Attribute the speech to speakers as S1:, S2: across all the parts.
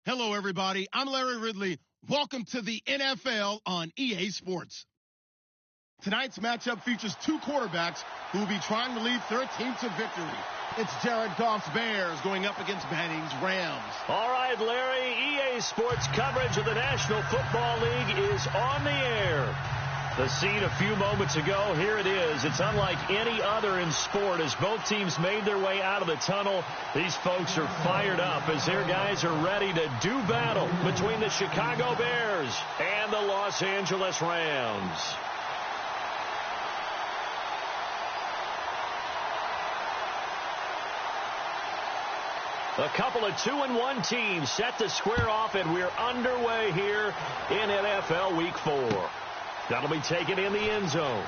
S1: Hello, everybody. I'm Larry Ridley. Welcome to the NFL on EA Sports. Tonight's matchup features two quarterbacks who will be trying to lead their team to victory. It's Jared Goff's Bears going up against Manning's Rams.
S2: All right, Larry, EA Sports coverage of the National Football League is on the air. The scene a few moments ago, here it is. It's unlike any other in sport as both teams made their way out of the tunnel. These folks are fired up as their guys are ready to do battle between the Chicago Bears and the Los Angeles Rams. A couple of 2-1 teams set to square off, and we're underway here in NFL Week 4. That'll be taken in the end zone.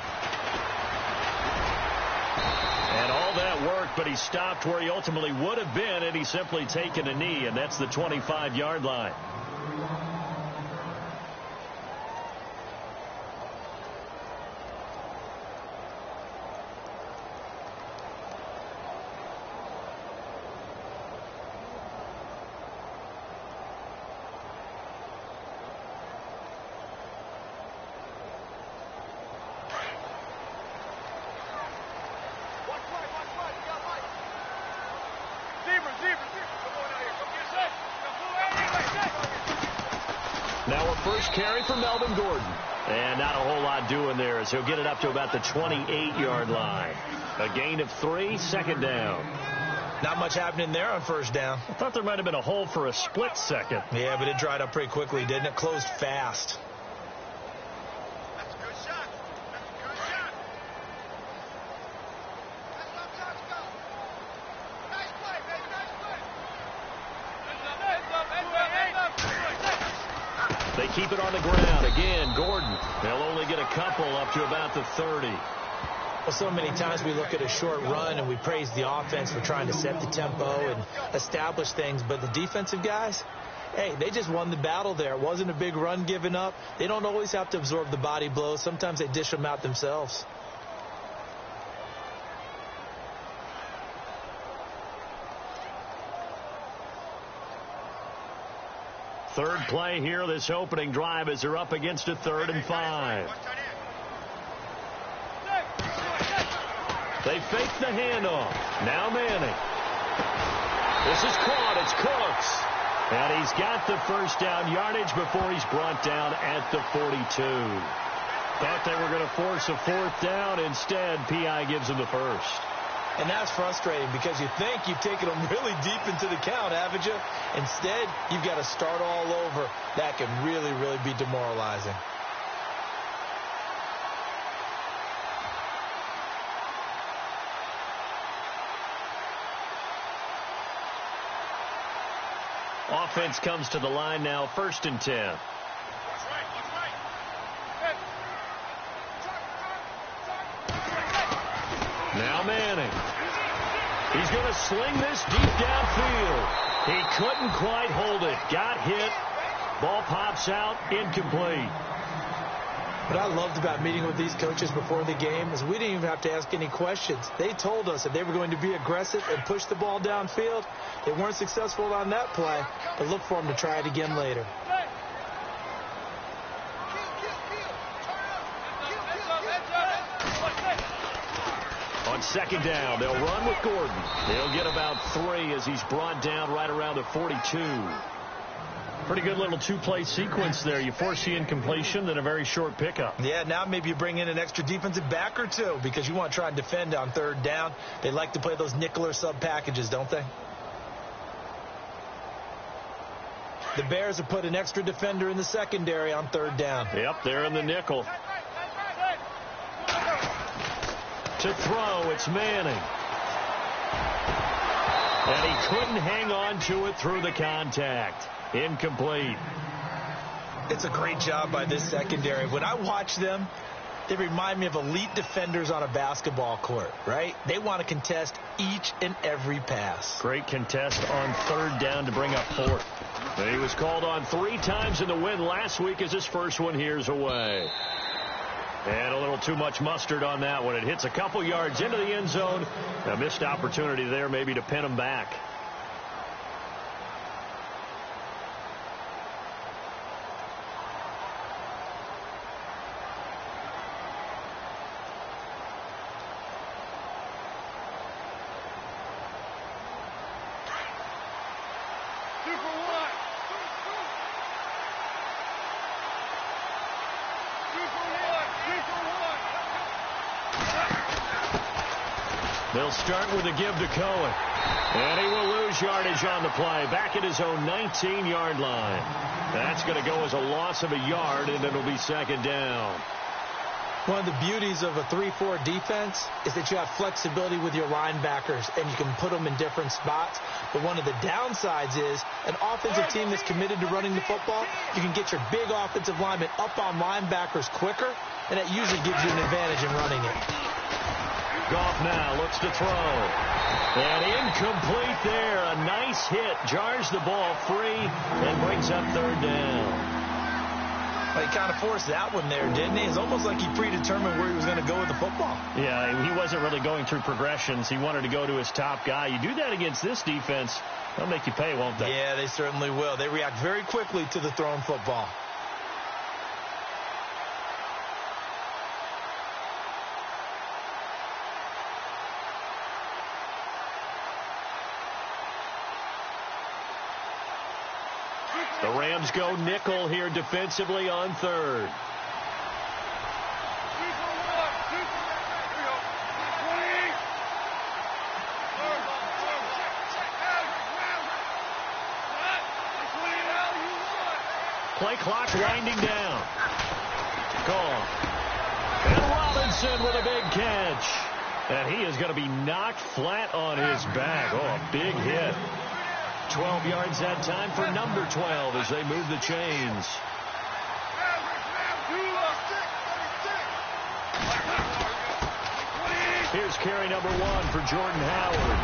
S2: And all that worked, but he stopped where he ultimately would have been had he simply taken a knee, and that's the 25-yard line. Now a first carry for Melvin Gordon. And not a whole lot doing there as he'll get it up to about the 28-yard line. A gain of 3, second down.
S3: Not much happening there on first down.
S2: I thought there might have been a hole for a split second.
S3: Yeah, but it dried up pretty quickly, didn't it? Closed fast.
S4: That's a good shot. That's a good shot. Let's go. Nice play, baby. Nice play.
S2: They keep it on the ground. Again, Gordon. They'll only get a couple up to about the 30.
S3: Well, so many times we look at a short run and we praise the offense for trying to set the tempo and establish things. But the defensive guys, hey, they just won the battle there. It wasn't a big run given up. They don't always have to absorb the body blows. Sometimes they dish them out themselves.
S2: Third play here, this opening drive, as they're up against a 3rd and 5. They fake the handoff. Now Manning. This is caught. It's Cooks. And he's got the first down yardage before he's brought down at the 42. Thought they were going to force a 4th down. Instead, P.I. gives them the first.
S3: And that's frustrating because you think you've taken them really deep into the count, haven't you? Instead, you've got to start all over. That can really, really be demoralizing.
S2: Offense comes to the line now, 1st and 10. Now Manning. He's going to sling this deep downfield. He couldn't quite hold it. Got hit. Ball pops out. Incomplete.
S3: What I loved about meeting with these coaches before the game is we didn't even have to ask any questions. They told us that they were going to be aggressive and push the ball downfield. They weren't successful on that play, but look for them to try it again later.
S2: On second down, they'll run with Gordon. They'll get about 3 as he's brought down right around the 42. Pretty good little two-play sequence there. You force the incompletion, then a very short pickup.
S3: Yeah, now maybe you bring in an extra defensive back or two because you want to try and defend on 3rd down. They like to play those nickel or sub packages, don't they? The Bears have put an extra defender in the secondary on 3rd down.
S2: Yep, they're in the nickel. To throw, it's Manning. And he couldn't hang on to it through the contact. Incomplete.
S3: It's a great job by this secondary. When I watch them, they remind me of elite defenders on a basketball court, right? They want to contest each and every pass.
S2: Great contest on 3rd down to bring up 4th. He was called on 3 times in the win last week as his first one here's away. And a little too much mustard on that one. It hits a couple yards into the end zone. A missed opportunity there maybe to pin him back. They'll start with a give to Cohen. And he will lose yardage on the play. Back at his own 19-yard line. That's going to go as a loss of a yard, and it'll be second down.
S3: One of the beauties of a 3-4 defense is that you have flexibility with your linebackers, and you can put them in different spots. But one of the downsides is an offensive team that's committed to running the football, you can get your big offensive linemen up on linebackers quicker, and that usually gives you an advantage in running it.
S2: Goff now looks to throw. And incomplete there. A nice hit. Jars the ball free and brings up third down.
S3: Well, he kind of forced that one there, didn't he? It's almost like he predetermined where he was going to go with the football.
S2: Yeah, he wasn't really going through progressions. He wanted to go to his top guy. You do that against this defense, they'll make you pay, won't they?
S3: Yeah, they certainly will. They react very quickly to the thrown football.
S2: The Rams go nickel here defensively on third. Play clock winding down. Gone. And Robinson with a big catch. And he is going to be knocked flat on his back. Oh, a big hit. 12 yards that time for number 12 as they move the chains. Here's carry number 1 for Jordan Howard.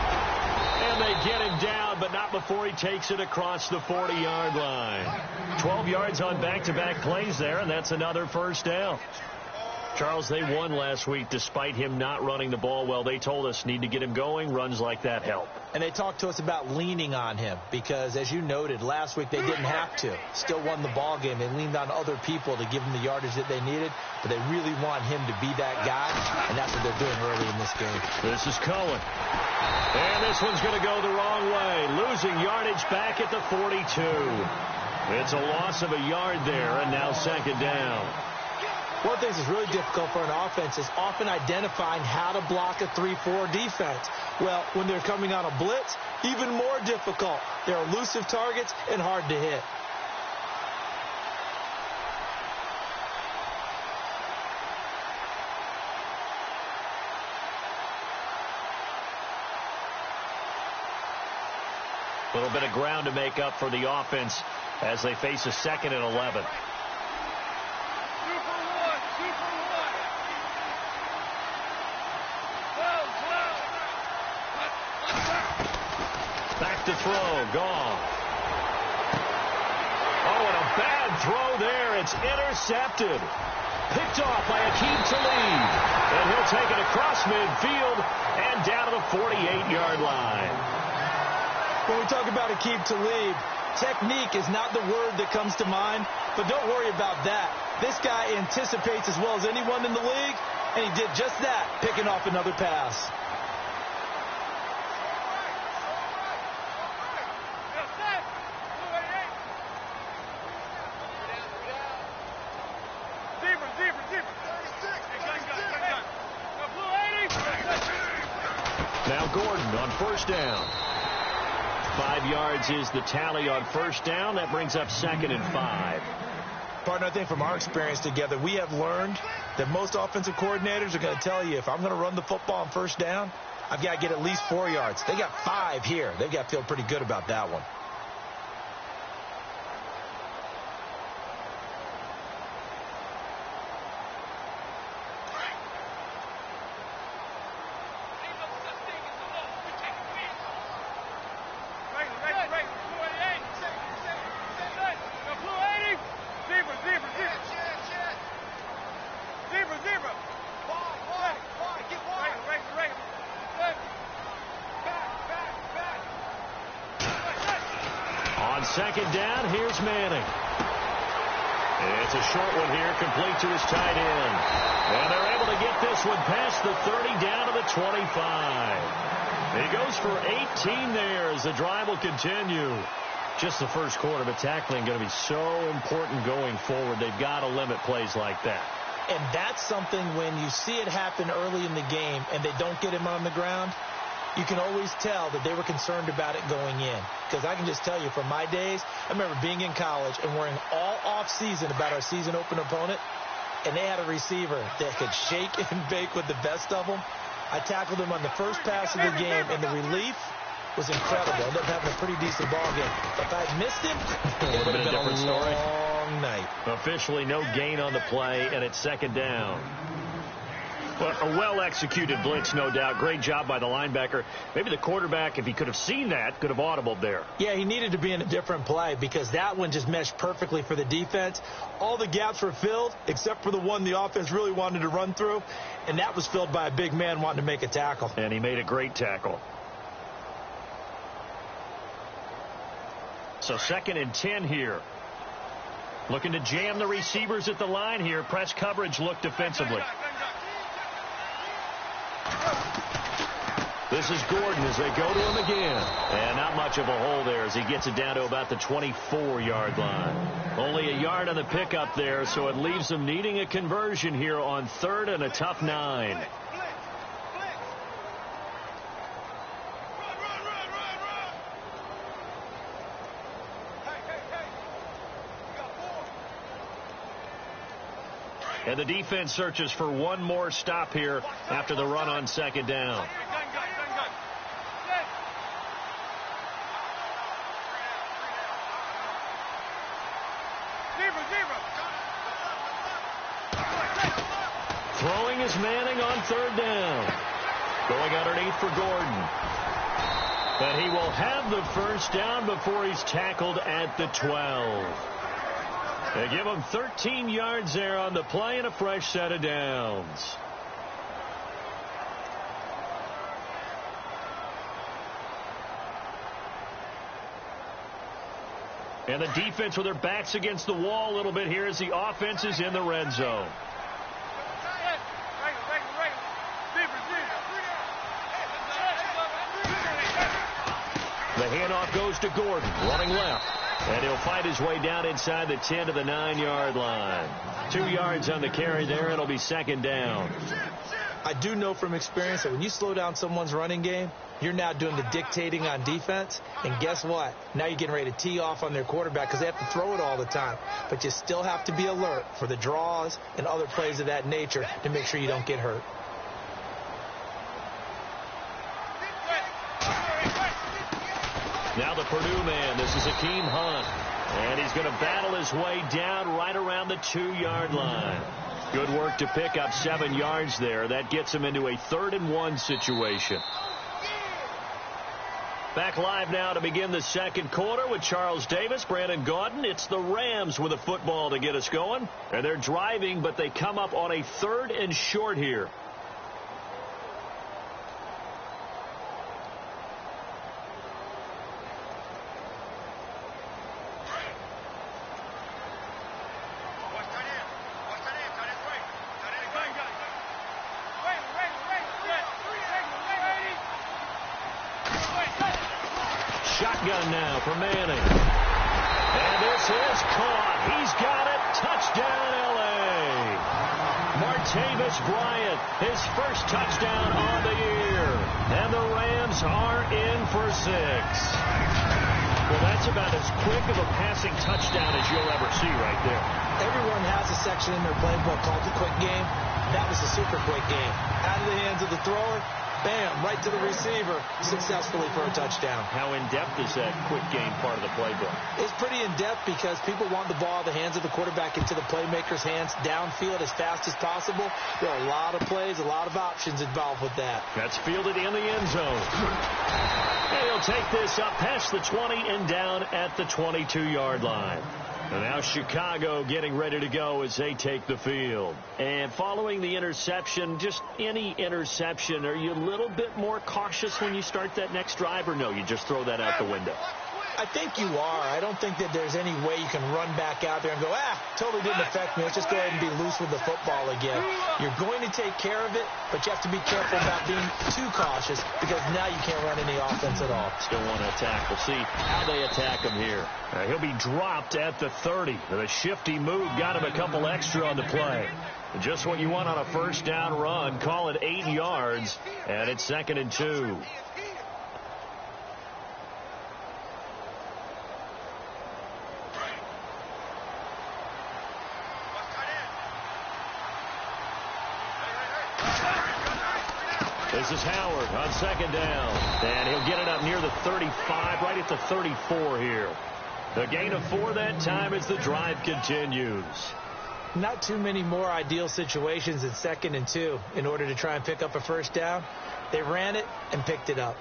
S2: And they get him down, but not before he takes it across the 40-yard line. 12 yards on back-to-back plays there, and that's another first down. Charles, they won last week despite him not running the ball well. They told us need to get him going. Runs like that help.
S3: And they talked to us about leaning on him because, as you noted, last week they didn't have to. Still won the ball game. They leaned on other people to give them the yardage that they needed, but they really want him to be that guy, and that's what they're doing early in this game.
S2: This is Cohen. And this one's going to go the wrong way. Losing yardage back at the 42. It's a loss of a yard there, and now second down.
S3: One of the things that's really difficult for an offense is often identifying how to block a 3-4 defense. Well, when they're coming on a blitz, even more difficult. They're elusive targets and hard to hit.
S2: A little bit of ground to make up for the offense as they face a 2nd and 11. Back to throw. Gone. Oh, and a bad throw there. It's intercepted. Picked off by Aqib Talib. And he'll take it across midfield and down to the 48-yard line.
S3: When we talk about Aqib Talib, technique is not the word that comes to mind, but don't worry about that. This guy anticipates as well as anyone in the league, and he did just that, picking off another pass.
S2: Now Gordon on first down. 5 yards is the tally on first down. That brings up 2nd and 5.
S3: Partner, I think from our experience together, we have learned that most offensive coordinators are going to tell you, if I'm going to run the football on first down, I've got to get at least 4 yards. They got 5 here. They've got to feel pretty good about that one.
S2: Second down, here's Manning. It's a short one here, complete to his tight end. And they're able to get this one past the 30 down to the 25. He goes for 18 there as the drive will continue. Just the first quarter, but tackling going to be so important going forward. They've got to limit plays like that.
S3: And that's something when you see it happen early in the game and they don't get him on the ground, you can always tell that they were concerned about it going in. Because I can just tell you from my days, I remember being in college and worrying all off-season about our season opener opponent, and they had a receiver that could shake and bake with the best of them. I tackled him on the first pass of the game, and the relief was incredible. I ended up having a pretty decent ball game. If I had missed him, it would have been a different story. Long night.
S2: Officially no gain on the play, and it's second down. Well, a well-executed blitz, no doubt. Great job by the linebacker. Maybe the quarterback, if he could have seen that, could have audibled there.
S3: Yeah, he needed to be in a different play because that one just meshed perfectly for the defense. All the gaps were filled except for the one the offense really wanted to run through, and that was filled by a big man wanting to make a tackle.
S2: And he made a great tackle. So 2nd and 10 here. Looking to jam the receivers at the line here. Press coverage look defensively. This is Gordon as they go to him again. And not much of a hole there as he gets it down to about the 24-yard line. Only a yard on the pickup there, so it leaves them needing a conversion here on 3rd and a tough 9. And the defense searches for one more stop here after the run on 2nd down. Throwing is Manning on 3rd down. Going underneath for Gordon. And he will have the first down before he's tackled at the 12. They give him 13 yards there on the play and a fresh set of downs. And the defense with their backs against the wall a little bit here as the offense is in the red zone. The handoff goes to Gordon, running left. And he'll fight his way down inside the 10 to the 9-yard line. 2 yards on the carry there. It'll be 2nd down.
S3: I do know from experience that when you slow down someone's running game, you're now doing the dictating on defense. And guess what? Now you're getting ready to tee off on their quarterback because they have to throw it all the time. But you still have to be alert for the draws and other plays of that nature to make sure you don't get hurt.
S2: Now the Purdue man. This is Akeem Hunt. And he's going to battle his way down right around the 2-yard line. Good work to pick up 7 yards there. That gets him into a 3rd and 1 situation. Back live now to begin the 2nd quarter with Charles Davis, Brandon Gaudin. It's the Rams with a football to get us going. And they're driving, but they come up on a 3rd and short here. Shotgun now for Manning. And this is caught. He's got it. Touchdown, L.A. Martavis Bryant, his first touchdown on the year. And the Rams are in for 6. Well, that's about as quick of a passing touchdown as you'll ever see right there.
S3: Everyone has a section in their playbook called the quick game. That was a super quick game. Out of the hands of the thrower. Bam, right to the receiver, successfully for a touchdown.
S2: How in-depth is that quick game part of the playbook?
S3: It's pretty in-depth because people want the ball out of the hands of the quarterback into the playmaker's hands downfield as fast as possible. There are a lot of plays, a lot of options involved with that.
S2: That's fielded in the end zone. And he'll take this up past the 20 and down at the 22-yard line. And now Chicago getting ready to go as they take the field. And following the interception, just any interception, are you a little bit more cautious when you start that next drive, or no, you just throw that out the window?
S3: I think you are. I don't think that there's any way you can run back out there and go, totally didn't affect me. Let's just go ahead and be loose with the football again. You're going to take care of it, but you have to be careful about being too cautious because now you can't run any offense at all.
S2: Still want to attack. We'll see how they attack him here. He'll be dropped at the 30. The shifty move got him a couple extra on the play. Just what you want on a first down run. Call it 8 yards, and it's 2nd and 2. This is Howard on 2nd down, and he'll get it up near the 35, right at the 34 here. The gain of 4 that time as the drive continues.
S3: Not too many more ideal situations in 2nd and 2 in order to try and pick up a first down. They ran it and picked it up.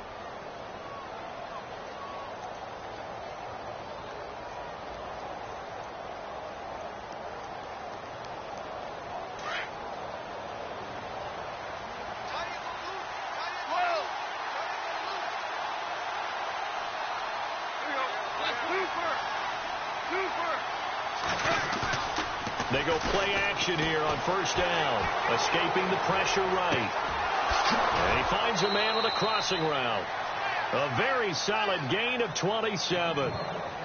S2: They go play action here on first down, escaping the pressure right. And he finds a man with a crossing route. A very solid gain of 27.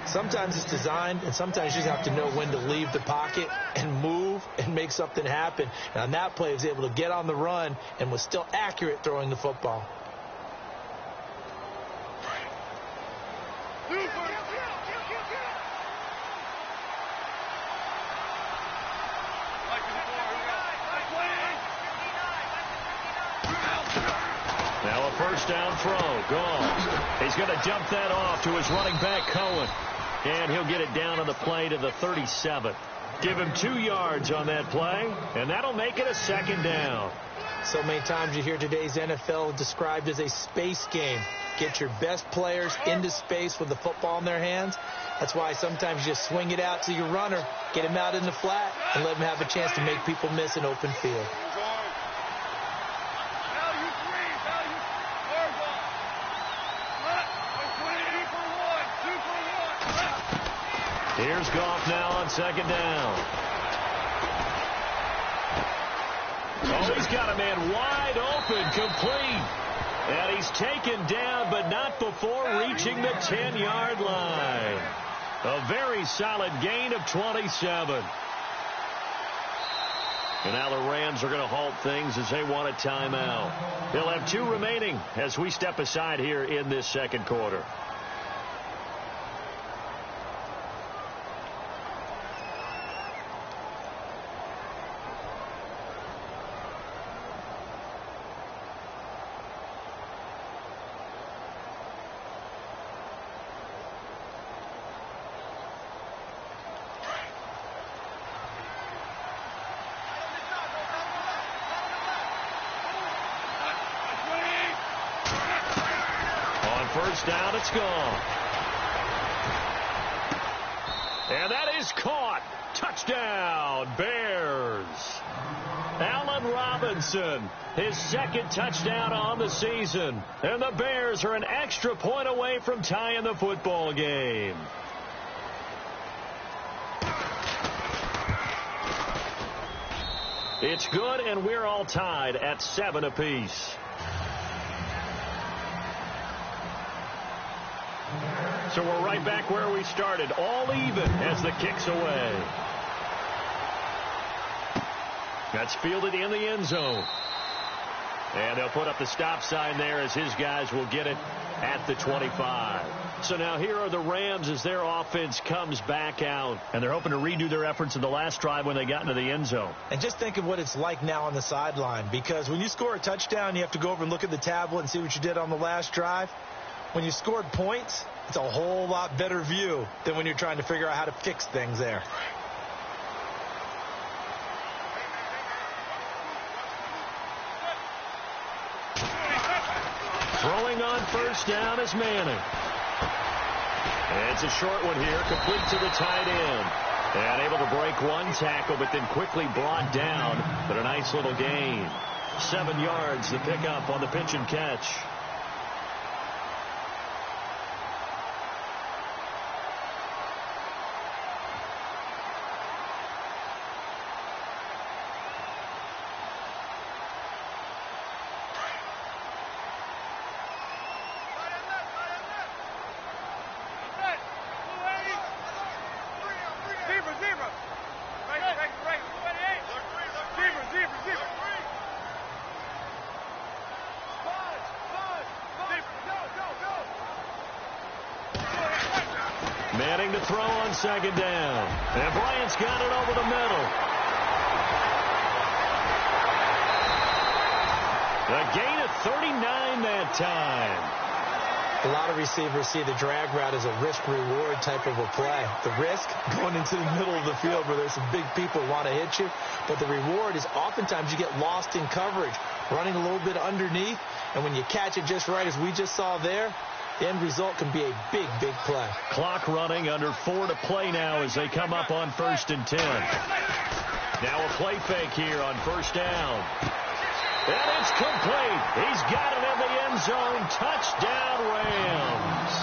S3: Sometimes it's designed, and sometimes you just have to know when to leave the pocket and move and make something happen. And on that play, he was able to get on the run and was still accurate throwing the football.
S2: Now a first down throw. Gone. He's going to dump that off to his running back, Cohen. And he'll get it down on the play to the 37. Give him 2 yards on that play, and that'll make it a 2nd down.
S3: So many times you hear today's NFL described as a space game. Get your best players into space with the football in their hands. That's why sometimes you just swing it out to your runner, get him out in the flat, and let him have a chance to make people miss an open field.
S2: Here's Goff now on 2nd down. Oh, he's got a man wide open, complete. And he's taken down, but not before reaching the 10-yard line. A very solid gain of 27. And now the Rams are going to halt things as they want a timeout. They'll have 2 remaining as we step aside here in this 2nd quarter. First down, it's gone. And that is caught. Touchdown, Bears. Allen Robinson, his 2nd touchdown on the season. And the Bears are an extra point away from tying the football game. It's good, and we're all tied at 7 apiece. So we're right back where we started, all even as the kick's away. That's fielded in the end zone. And they'll put up the stop sign there as his guys will get it at the 25. So now here are the Rams as their offense comes back out. And they're hoping to redo their efforts in the last drive when they got into the end zone.
S3: And just think of what it's like now on the sideline, because when you score a touchdown, you have to go over and look at the tablet and see what you did on the last drive. When you scored points, it's a whole lot better view than when you're trying to figure out how to fix things there.
S2: Throwing on first down is Manning. And it's a short one here, complete to the tight end. And able to break 1 tackle, but then quickly brought down. But a nice little gain. 7 yards, the pickup on the pitch and catch. Heading to throw on second down. And Bryant's got it over the middle. A gain of 39 that time.
S3: A lot of receivers see the drag route as a risk-reward type of a play. The risk, going into the middle of the field where there's some big people who want to hit you. But the reward is oftentimes you get lost in coverage, running a little bit underneath. And when you catch it just right, as we just saw there, the end result can be a big, big play.
S2: Clock running, under 4 to play now as they come up on 1st and 10. Now a play fake here on 1st down. And it's complete. He's got it in the end zone. Touchdown, Rams.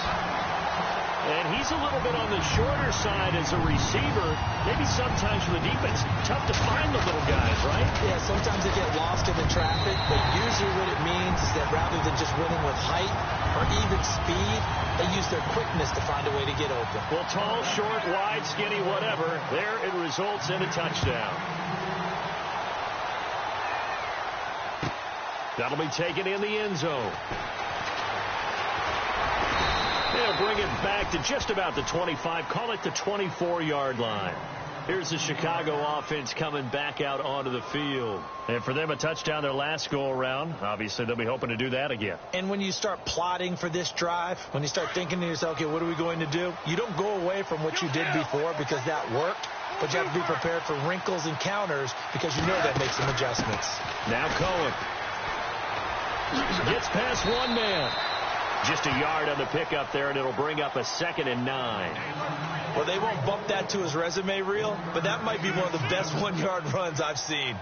S2: And he's a little bit on the shorter side as a receiver. Maybe sometimes for the defense, tough to find the little guys, right?
S3: Yeah, sometimes they get lost in the traffic, but usually what it means is that rather than just winning with height or even speed, they use their quickness to find a way to get open.
S2: Well, tall, short, wide, skinny, whatever, there it results in a touchdown. That'll be taken in the end zone. They'll bring it back to just about the 25. Call it the 24-yard line. Here's the Chicago offense coming back out onto the field. And for them, a touchdown their last go-around. Obviously, they'll be hoping to do that again.
S3: And when you start plotting for this drive, when you start thinking to yourself, okay, what are we going to do? You don't go away from what you did before because that worked. But you have to be prepared for wrinkles and counters because you know that makes some adjustments.
S2: Now Cohen. Gets past one man. Just a yard on the pickup there, and it'll bring up a 2nd and 9.
S3: Well, they won't bump that to his resume reel, but that might be one of the best 1-yard runs I've seen.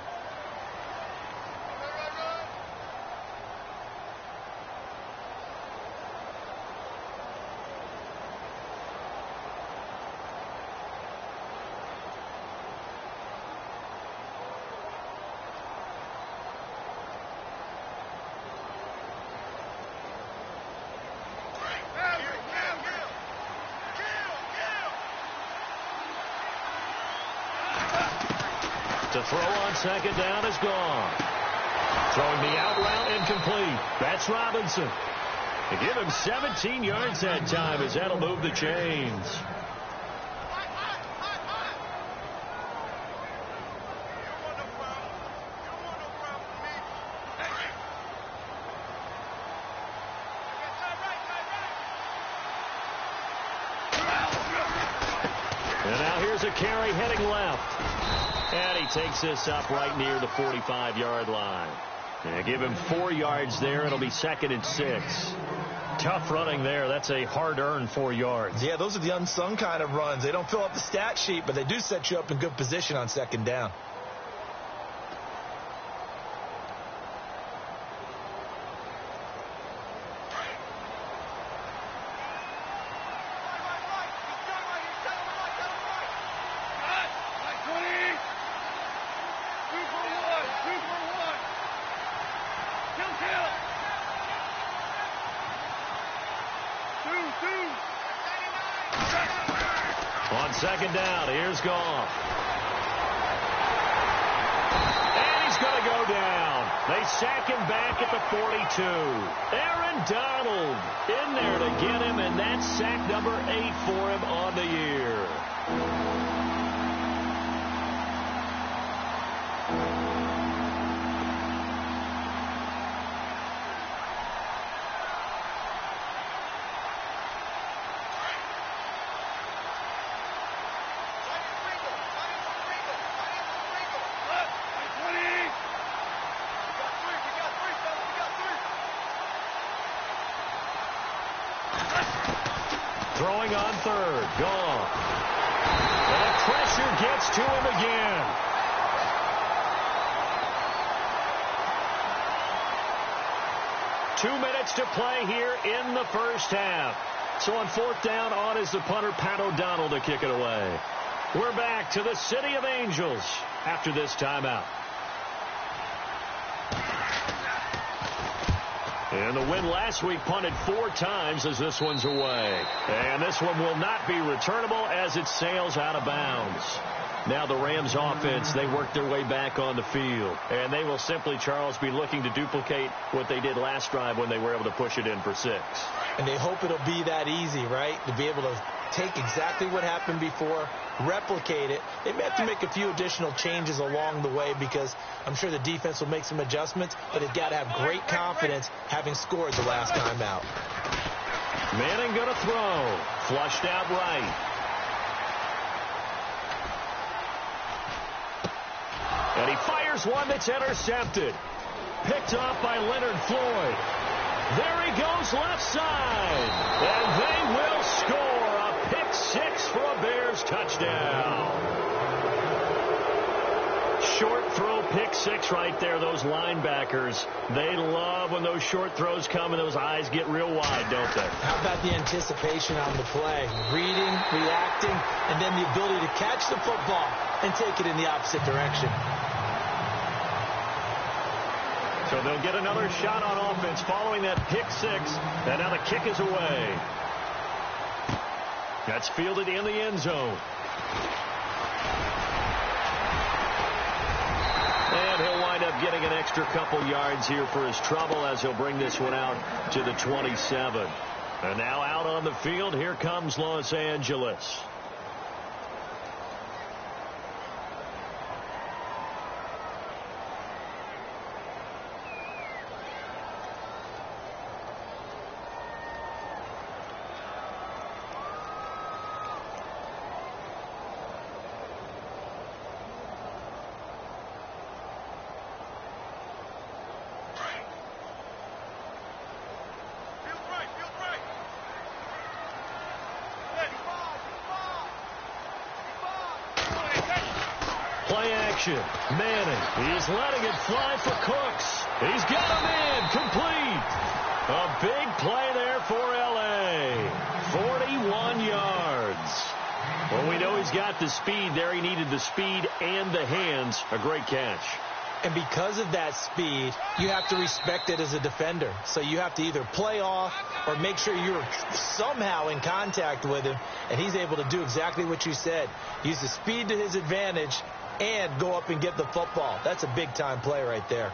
S2: To throw on second down is gone. Throwing the out route incomplete. That's Robinson. They give him 17 yards that time as that'll move the chains. And now here's a carry heading left. And he takes this up right near the 45-yard line. And give him 4 yards there. It'll be 2nd and 6. Tough running there. That's a hard-earned 4 yards.
S3: Yeah, those are the unsung kind of runs. They don't fill up the stat sheet, but they do set you up in good position on 2nd down.
S2: On 2nd down, here's Goff. And he's going to go down. They sack him back at the 42. Aaron Donald in there to get him, and that's sack number 8 for him on the year. Throwing on 3rd. Gone. And pressure gets to him again. Two minutes to play here in the first half. So on 4th down, on is the punter, Pat O'Donnell, to kick it away. We're back to the City of Angels after this timeout. And the win last week punted 4 times as this one's away. And this one will not be returnable as it sails out of bounds. Now the Rams offense, they work their way back on the field. And they will simply, Charles, be looking to duplicate what they did last drive when they were able to push it in for 6.
S3: And they hope it'll be that easy, right? To be able to take exactly what happened before, replicate it. They may have to make a few additional changes along the way because I'm sure the defense will make some adjustments, but they've got to have great confidence having scored the last time out.
S2: Manning going to throw. Flushed out right. And he fires one that's intercepted. Picked off by Leonard Floyd. There he goes left side. And they will score a pick six for a Bears touchdown. Short throw pick six right there. Those linebackers, they love when those short throws come and those eyes get real wide, don't they?
S3: How about the anticipation on the play? Reading, reacting, and then the ability to catch the football and take it in the opposite direction.
S2: So they'll get another shot on offense following that pick six. And now the kick is away. That's fielded in the end zone. And he'll wind up getting an extra couple yards here for his trouble as he'll bring this one out to the 27. And now out on the field, here comes Los Angeles. Manning, he's letting it fly for Cooks. He's got him in, complete. A big play there for L.A. 41 yards. Well, we know he's got the speed there. He needed the speed and the hands. A great catch.
S3: And because of that speed, you have to respect it as a defender. So you have to either play off or make sure you're somehow in contact with him. And he's able to do exactly what you said. Use the speed to his advantage and go up and get the football. That's a big-time play right there.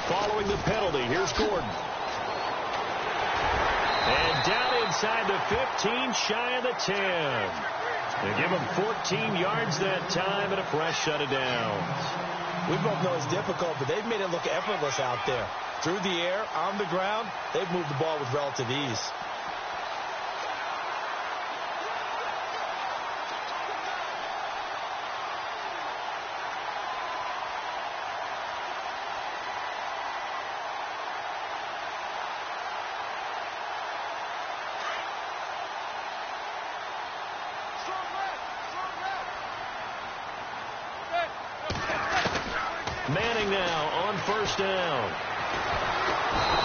S2: Following the penalty, here's Gordon. And down inside the 15, shy of the 10. They give him 14 yards that time and a fresh shut of downs.
S3: We both know it's difficult, but they've made it look effortless out there. Through the air, on the ground, they've moved the ball with relative ease.
S2: Manning now on first down.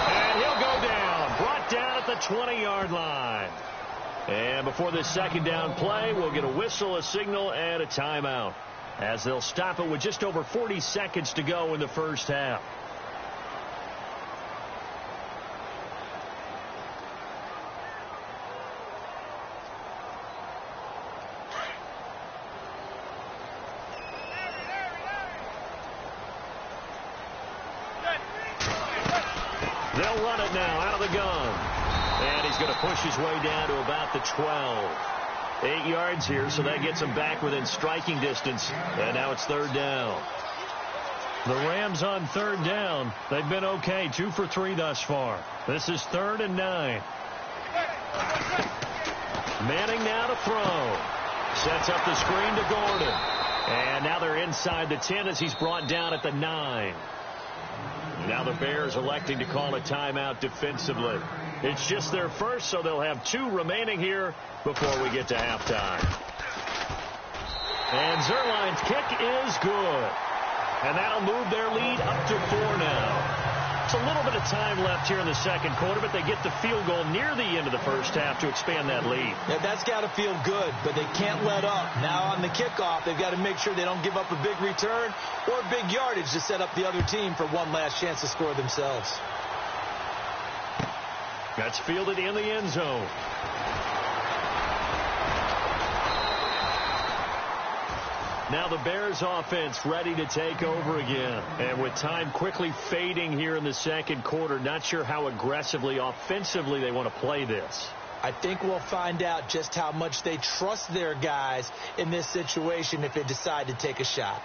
S2: And he'll go down. Brought down at the 20-yard line. And before this second down play, we'll get a whistle, a signal, and a timeout, as they'll stop it with just over 40 seconds to go in the first half. They'll run it now out of the gun. And he's going to push his way down to about the 12. 8 yards here, so that gets him back within striking distance. And now it's third down. The Rams on third down. They've been okay, 2 for 3 thus far. This is 3rd and 9. Manning now to throw. Sets up the screen to Gordon. And now they're inside the 10 as he's brought down at the 9. Now the Bears electing to call a timeout defensively. It's just their first, so they'll have 2 remaining here before we get to halftime. And Zerline's kick is good. And that'll move their lead up to 4 now. It's a little bit of time left here in the second quarter, but they get the field goal near the end of the first half to expand that lead.
S3: Yeah, that's got to feel good, but they can't let up. Now on the kickoff, they've got to make sure they don't give up a big return or big yardage to set up the other team for one last chance to score themselves.
S2: That's fielded in the end zone. Now the Bears offense ready to take over again. And with time quickly fading here in the second quarter, not sure how aggressively, offensively they want to play this.
S3: I think we'll find out just how much they trust their guys in this situation if they decide to take a shot.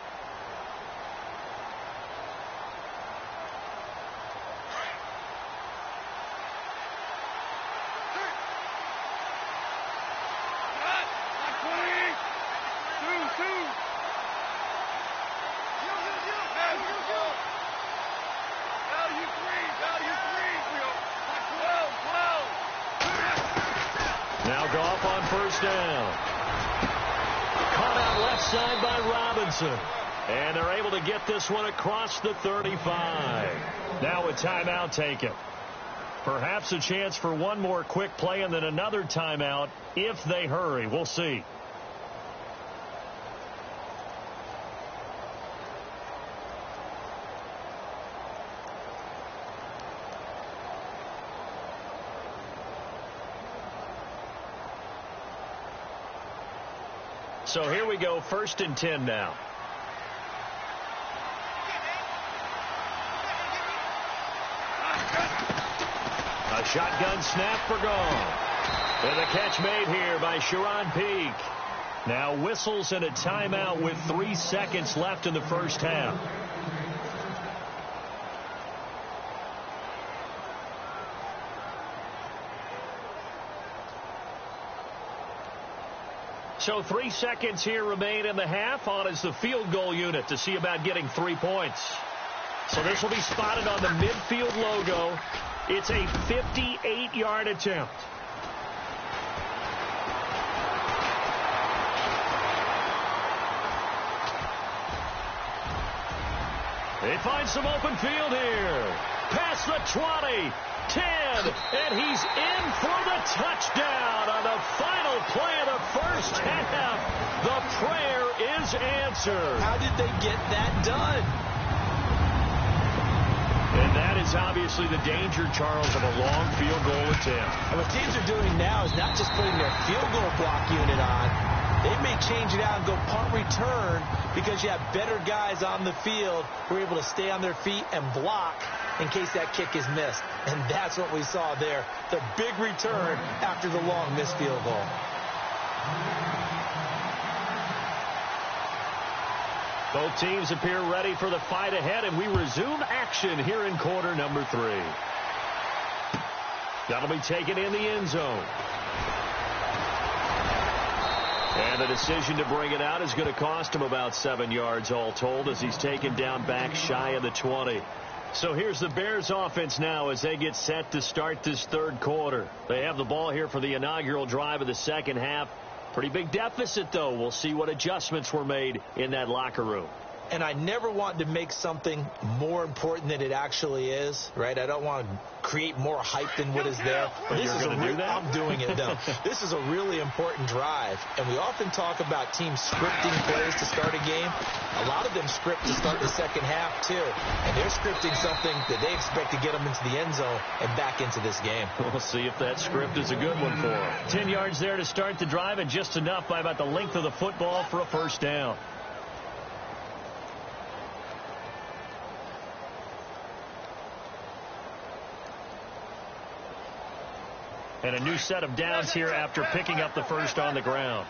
S2: Now Goff on first down. Caught out left side by Robinson. And they're able to get this one across the 35. Now a timeout taken. Perhaps a chance for one more quick play and then another timeout if they hurry. We'll see. So here we go, 1st and 10 now. A shotgun snap for Goff. And the catch made here by Sharon Peak. Now whistles and a timeout with 3 seconds left in the first half. So 3 seconds here remain in the half. On is the field goal unit to see about getting 3 points. So this will be spotted on the midfield logo. It's a 58-yard attempt. They find some open field here. Past the 20. 10, and he's in for the touchdown on the final play of the first half. The prayer is answered.
S3: How did they get that done?
S2: And that is obviously the danger, Charles, of a long field goal attempt.
S3: And what teams are doing now is not just putting their field goal block unit on. They may change it out and go punt return because you have better guys on the field who are able to stay on their feet and block in case that kick is missed. And that's what we saw there. The big return after the long missed field goal.
S2: Both teams appear ready for the fight ahead, and we resume action here in quarter number 3. That'll be taken in the end zone. And the decision to bring it out is going to cost him about 7 yards all told as he's taken down back shy of the 20. So here's the Bears offense now as they get set to start this third quarter. They have the ball here for the inaugural drive of the second half. Pretty big deficit, though. We'll see what adjustments were made in that locker room.
S3: And I never want to make something more important than it actually is, right? I don't want to create more hype than what is there.
S2: But you're going to do that?
S3: I'm doing it, though. This is a really important drive, and we often talk about teams scripting plays to start a game. A lot of them script to start the second half, too. And they're scripting something that they expect to get them into the end zone and back into this game.
S2: We'll see if that script is a good one for them. 10 yards there to start the drive, and just enough by about the length of the football for a first down. And a new set of downs here after picking up the first on the ground.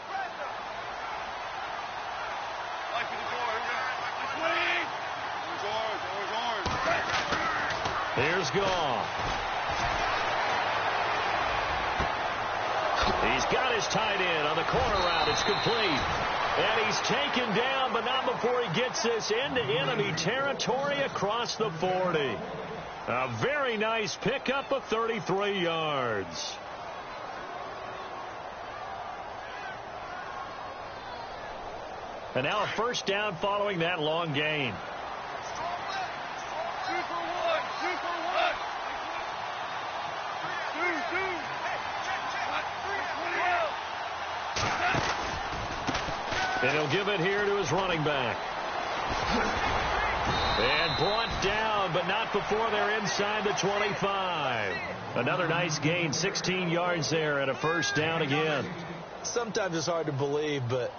S2: Here's Goff. He's got his tight end on the corner route. It's complete. And he's taken down, but not before he gets this into enemy territory across the 40. A very nice pickup of 33 yards. And now a first down following that long gain.
S4: 2 for 1.
S2: And he'll give it here to his running back. And brought down, but not before they're inside the 25. Another nice gain, 16 yards there and a first down again.
S3: Sometimes it's hard to believe, but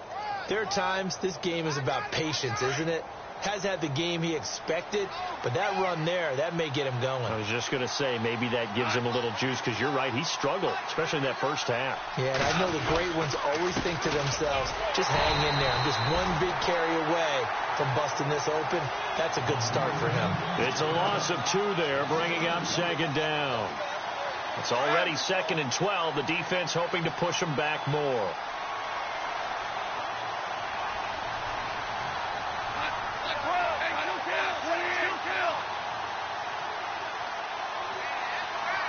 S3: there are times this game is about patience, isn't it? Has had the game he expected, but that run there, that may get him going.
S2: I was just going to say, maybe that gives him a little juice, because you're right, he struggled, especially in that first half.
S3: Yeah, and I know the great ones always think to themselves, just hang in there. I'm just one big carry away from busting this open. That's a good start for him.
S2: It's a loss of 2 there, bringing up second down. It's already 2nd and 12. The defense hoping to push him back more.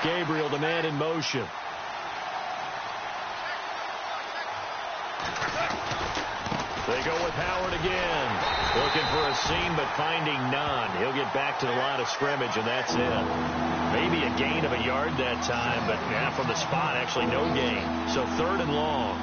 S2: Gabriel, the man in motion. They go with Howard again. Looking for a seam, but finding none. He'll get back to the line of scrimmage, and that's it. Maybe a gain of a yard that time, but from the spot, actually no gain. So 3rd and long.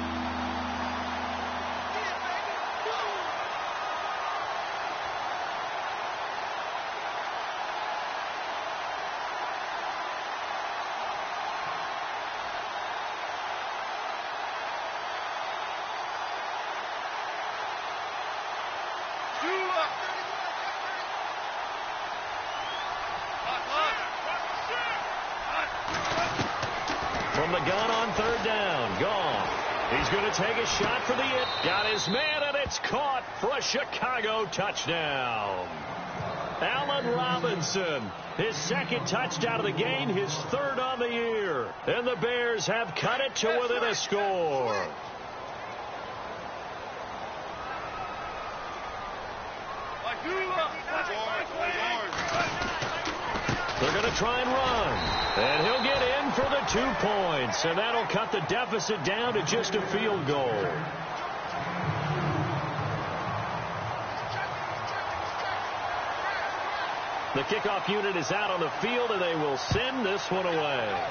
S2: From the gun on 3rd down. Gone. He's going to take a shot for the hit. Got his man, and it's caught for a Chicago touchdown. Allen Robinson, his 2nd touchdown of the game, his 3rd on the year. And the Bears have cut it to within a score. They're going to try and run. And he'll get in for the 2 points. And that'll cut the deficit down to just a field goal. The kickoff unit is out on the field, and they will send this one away.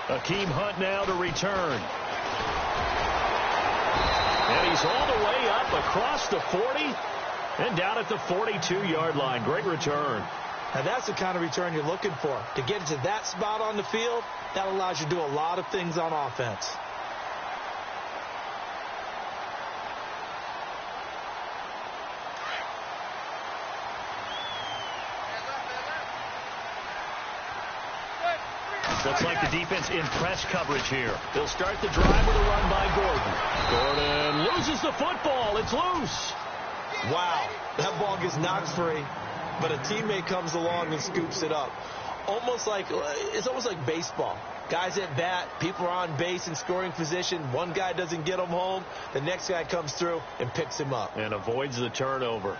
S2: Akeem Hunt now to return. And he's all the way up across the 40 and down at the 42-yard line. Great return.
S3: Now that's the kind of return you're looking for. To get to that spot on the field, that allows you to do a lot of things on offense.
S2: Looks like the defense in press coverage here. They'll start the drive with a run by Gordon. Gordon loses the football. It's loose.
S3: Wow, that ball gets knocked free, but a teammate comes along and scoops it up. It's almost like baseball. Guys at bat, people are on base in scoring position. One guy doesn't get him home. The next guy comes through and picks him up.
S2: And avoids the turnover.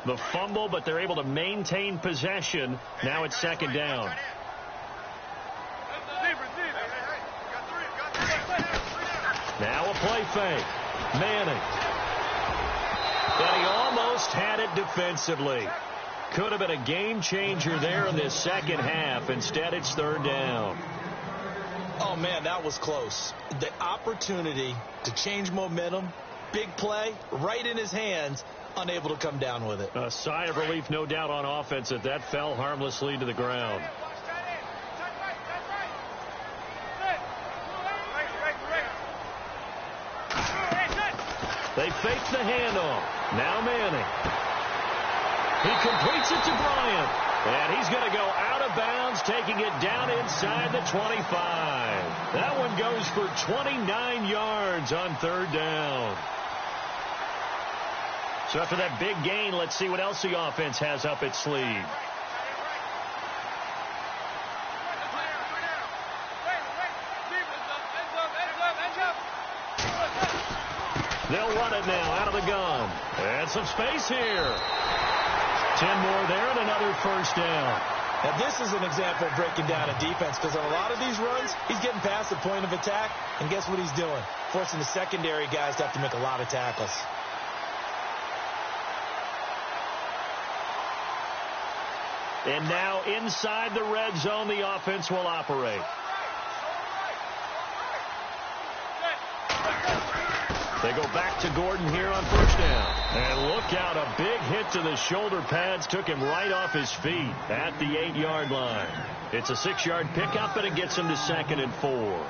S2: The fumble, but they're able to maintain possession. Now it's 2nd down. Now a play fake. Manning. And he almost had it defensively. Could have been a game changer there in this 2nd half. Instead, it's 3rd down.
S3: Oh, man, that was close. The opportunity to change momentum, big play, right in his hands, unable to come down with it.
S2: A sigh of relief, no doubt, on offense that fell harmlessly to the ground. They fake the handoff. Now Manning. He completes it to Bryant. And he's going to go out of bounds, taking it down inside the 25. That one goes for 29 yards on 3rd down. So after that big gain, let's see what else the offense has up its sleeve. They'll run it now out of the gun. And some space here. 10 more there and another first down.
S3: Now, this is an example of breaking down a defense, because on a lot of these runs, he's getting past the point of attack, and guess what he's doing? Forcing the secondary guys to have to make a lot of tackles.
S2: And now inside the red zone, the offense will operate. They go back to Gordon here on first down. And look out, a big hit to the shoulder pads took him right off his feet at the 8-yard line. It's a 6-yard pickup, and it gets him to 2nd and 4.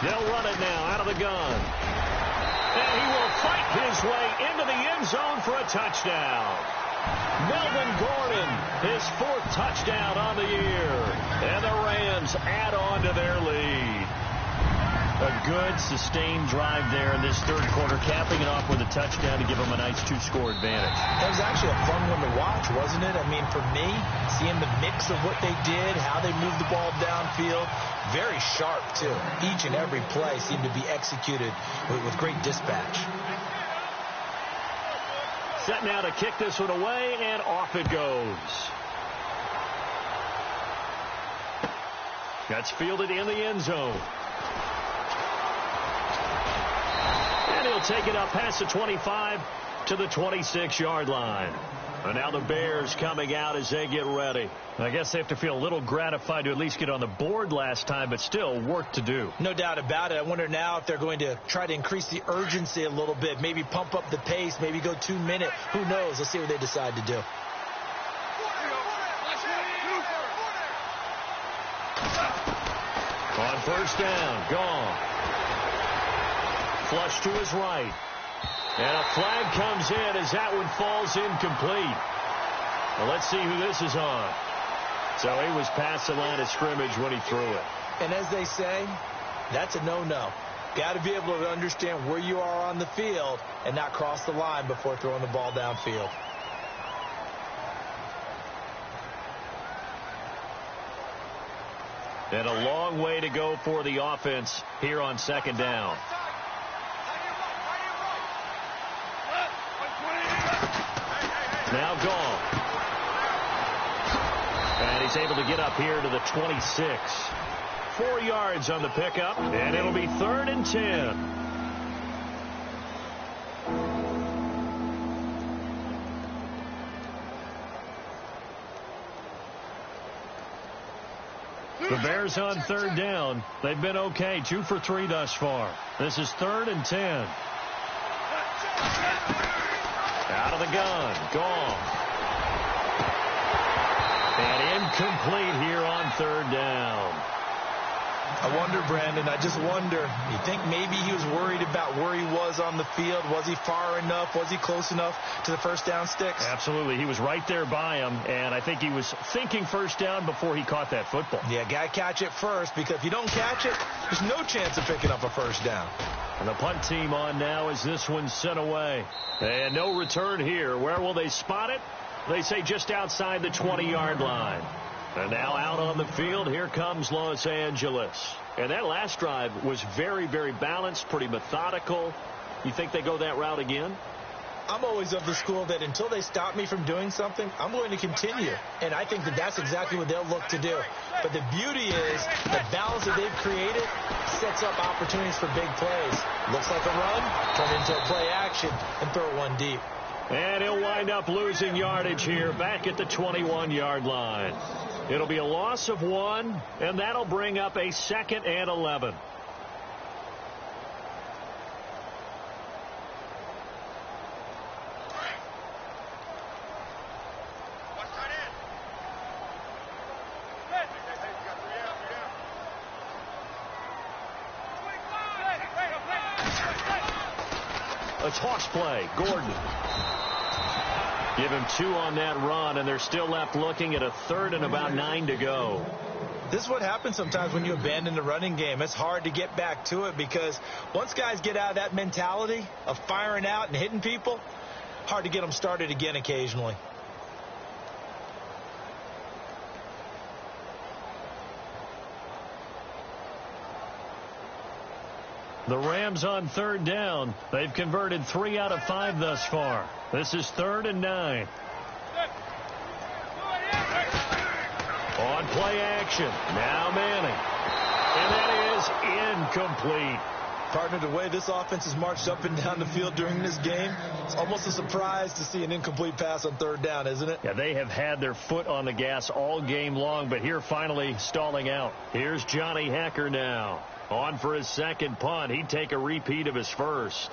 S2: They'll run it now out of the gun. And he will fight his way into the end zone for a touchdown. Melvin Gordon, his 4th touchdown on the year. And the Rams add on to their lead. A good, sustained drive there in this third quarter, capping it off with a touchdown to give them a nice 2-score advantage.
S3: It was actually a fun one to watch, wasn't it? I mean, for me, seeing the mix of what they did, how they moved the ball downfield, very sharp, too. Each and every play seemed to be executed with great dispatch.
S2: Set now to kick this one away, and off it goes. That's fielded in the end zone. And he'll take it up past the 25 to the 26-yard line. And now the Bears coming out as they get ready. I guess they have to feel a little gratified to at least get on the board last time, but still work to do.
S3: No doubt about it. I wonder now if they're going to try to increase the urgency a little bit, maybe pump up the pace, maybe go 2-minute. Who knows? Let's see what they decide to do.
S2: On first down, gone. Flush to his right. And a flag comes in as that one falls incomplete. Well, let's see who this is on. So he was past the line of scrimmage when he threw it.
S3: And as they say, that's a no-no. Got to be able to understand where you are on the field and not cross the line before throwing the ball downfield.
S2: And a long way to go for the offense here on second down. Now gone. And he's able to get up here to the 26. 4 yards on the pickup, and it'll be 3rd and 10. The Bears on 3rd down. They've been okay, 2 for 3 thus far. This is 3rd and 10. Out of the gun. Gone. And incomplete here on 3rd down.
S3: I wonder, Brandon, I just wonder, you think maybe he was worried about where he was on the field? Was he far enough? Was he close enough to the first down sticks?
S2: Absolutely. He was right there by him, and I think he was thinking first down before he caught that football.
S3: Yeah, got to catch it first, because if you don't catch it, there's no chance of picking up a first down.
S2: And the punt team on now as this one's sent away. And no return here. Where will they spot it? They say just outside the 20-yard line. And now out on the field, here comes Los Angeles. And that last drive was very, very balanced, pretty methodical. You think they go that route again?
S3: I'm always of the school that until they stop me from doing something, I'm going to continue. And I think that that's exactly what they'll look to do. But the beauty is the balance that they've created sets up opportunities for big plays. Looks like a run, turn into a play action, and throw one deep.
S2: And he'll wind up losing yardage here back at the 21-yard line. It'll be a loss of 1, and that'll bring up a 2nd and 11. A toss play. Gordon. Give him 2 on that run, and they're still left looking at a 3rd and about 9 to go.
S3: This is what happens sometimes when you abandon the running game. It's hard to get back to it because once guys get out of that mentality of firing out and hitting people, hard to get them started again occasionally.
S2: The Rams on third down. They've converted 3 out of 5 thus far. This is 3rd and 9. On play action. Now Manning. And that is incomplete.
S3: Partner, the way this offense has marched up and down the field during this game, it's almost a surprise to see an incomplete pass on 3rd down, isn't it?
S2: Yeah, they have had their foot on the gas all game long, but here finally stalling out. Here's Johnny Hecker now. On for his second punt. He'd take a repeat of his first.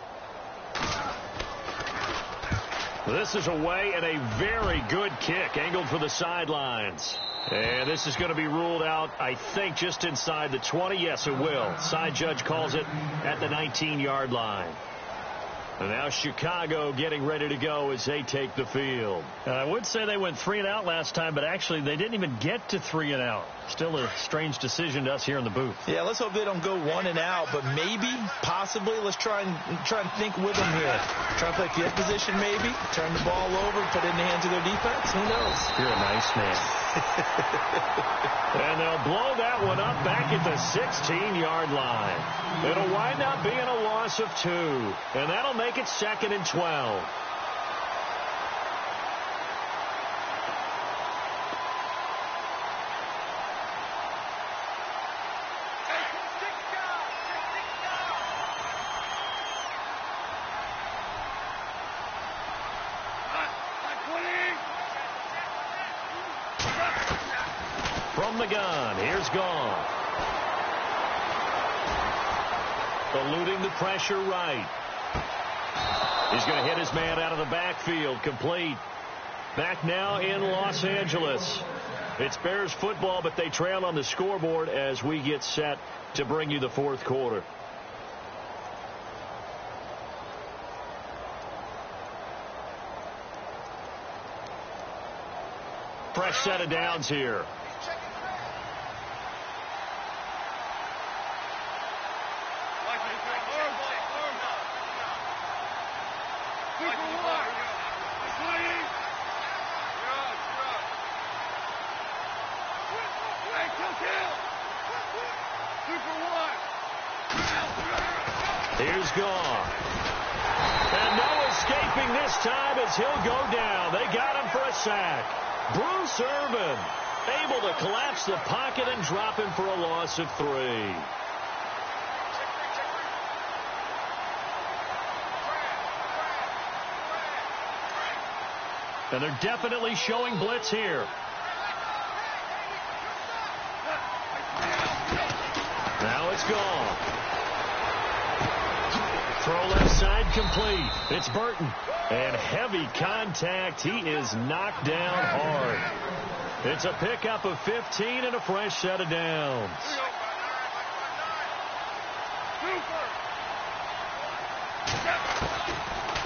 S2: This is away and a very good kick angled for the sidelines. And this is going to be ruled out, I think, just inside the 20. Yes, it will. Side judge calls it at the 19-yard line. And now Chicago getting ready to go as they take the field. I would say they went 3 and out last time, but actually they didn't even get to 3 and out. Still a strange decision to us here in the booth.
S3: Yeah, let's hope they don't go 1 and out, but maybe, possibly, let's try and think with them here. Try and play field position maybe, turn the ball over, put it in the hands of their defense. Who knows?
S2: You're a nice man. And they'll blow that one up back at the 16-yard line. It'll wind up being a loss of 2, and that'll make it 2nd and 12. From the gun, here's Gone. Eluding the pressure right. He's going to hit his man out of the backfield. Complete. Back now in Los Angeles. It's Bears football, but they trail on the scoreboard as we get set to bring you the 4th quarter. Fresh set of downs here. Here's Gone. And no escaping this time as he'll go down. They got him for a sack. Bruce Irvin able to collapse the pocket and drop him for a loss of 3. And they're definitely showing blitz here. Now it's Gone. Throw left side complete. It's Burton. And heavy contact. He is knocked down hard. It's a pickup of 15 and a fresh set of downs.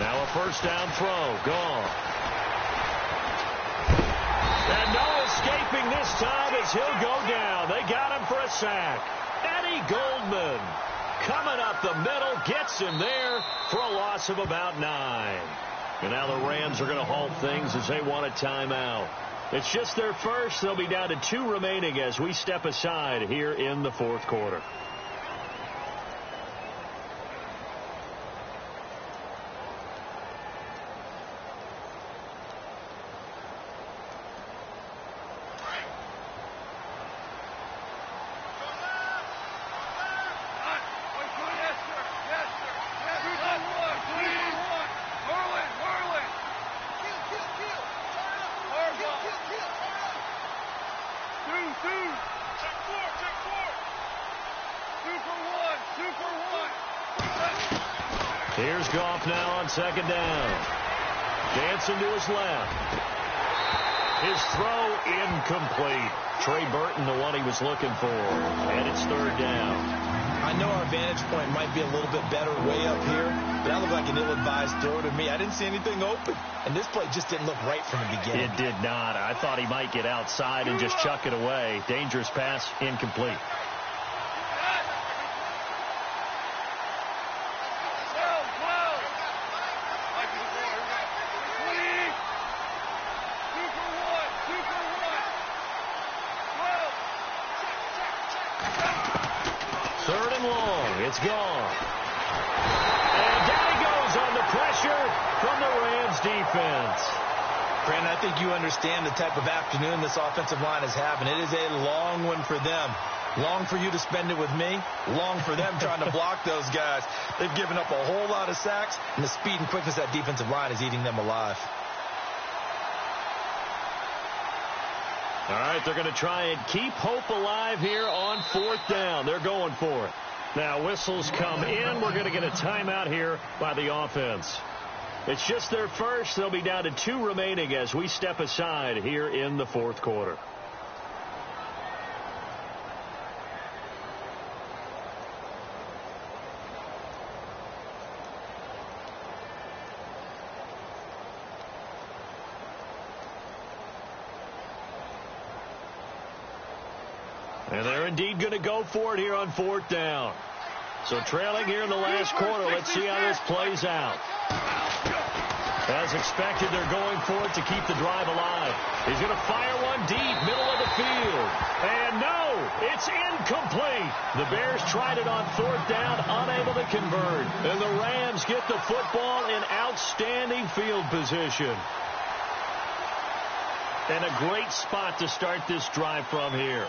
S2: Now a first down throw. Gone. And no escaping this time as he'll go down. They got him for a sack. Eddie Goldman coming up the middle, gets him there for a loss of about 9. And now the Rams are going to halt things as they want a timeout. It's just their first. They'll be down to 2 remaining as we step aside here in the 4th quarter. Here's Goff now on 2nd down. Dancing to his left. His throw incomplete. Trey Burton, the one he was looking for. And it's 3rd down.
S3: I know our vantage point might be a little bit better way up here, but that looked like an ill-advised throw to me. I didn't see anything open, and this play just didn't look right from the beginning.
S2: It did not. I thought he might get outside and just chuck it away. Dangerous pass, incomplete. Third and long. It's gone. And down he goes on the pressure from the Rams defense.
S3: Brandon, I think you understand the type of afternoon this offensive line is having. It is a long one for them. Long for you to spend it with me. Long for them trying to block those guys. They've given up a whole lot of sacks, and the speed and quickness of that defensive line is eating them alive.
S2: All right, they're going to try and keep hope alive here on fourth down. They're going for it. Now, whistles come in. We're going to get a timeout here by the offense. It's just their first. They'll be down to 2 remaining as we step aside here in the fourth quarter. And they're indeed going to go for it here on fourth down. So trailing here in the last quarter. Let's see how this plays out. As expected, they're going for it to keep the drive alive. He's going to fire one deep, middle of the field. And no, it's incomplete. The Bears tried it on fourth down, unable to convert. And the Rams get the football in outstanding field position. And a great spot to start this drive from here.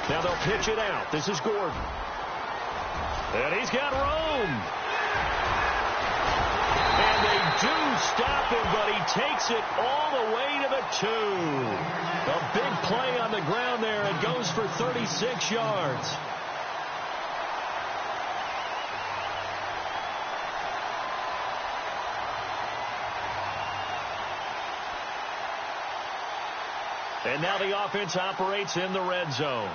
S2: Now they'll pitch it out. This is Gordon. And he's got room. And they do stop him, but he takes it all the way to the 2. A big play on the ground there. It goes for 36 yards. And now the offense operates in the red zone.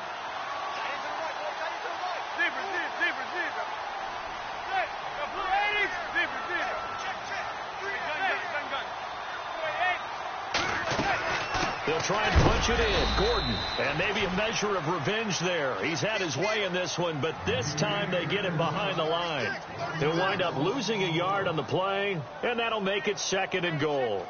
S2: They'll try and punch it in. Gordon. And maybe a measure of revenge there. He's had his way in this one, but this time they get him behind the line. He'll wind up losing a yard on the play, and that'll make it 2nd and goal.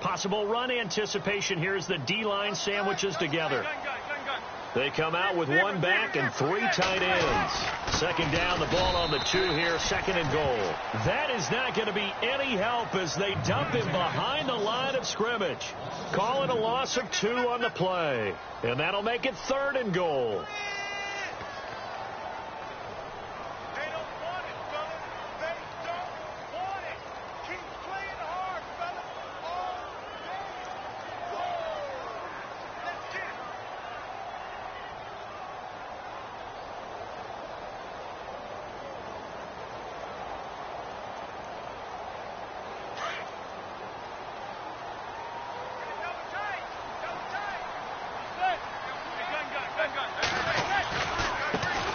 S2: Possible run anticipation here as the D-line sandwiches together. They come out with 1 back and 3 tight ends. 2nd down, the ball on the 2 here, 2nd and goal. That is not going to be any help as they dump him behind the line of scrimmage. Calling a loss of 2 on the play. And that'll make it 3rd and goal.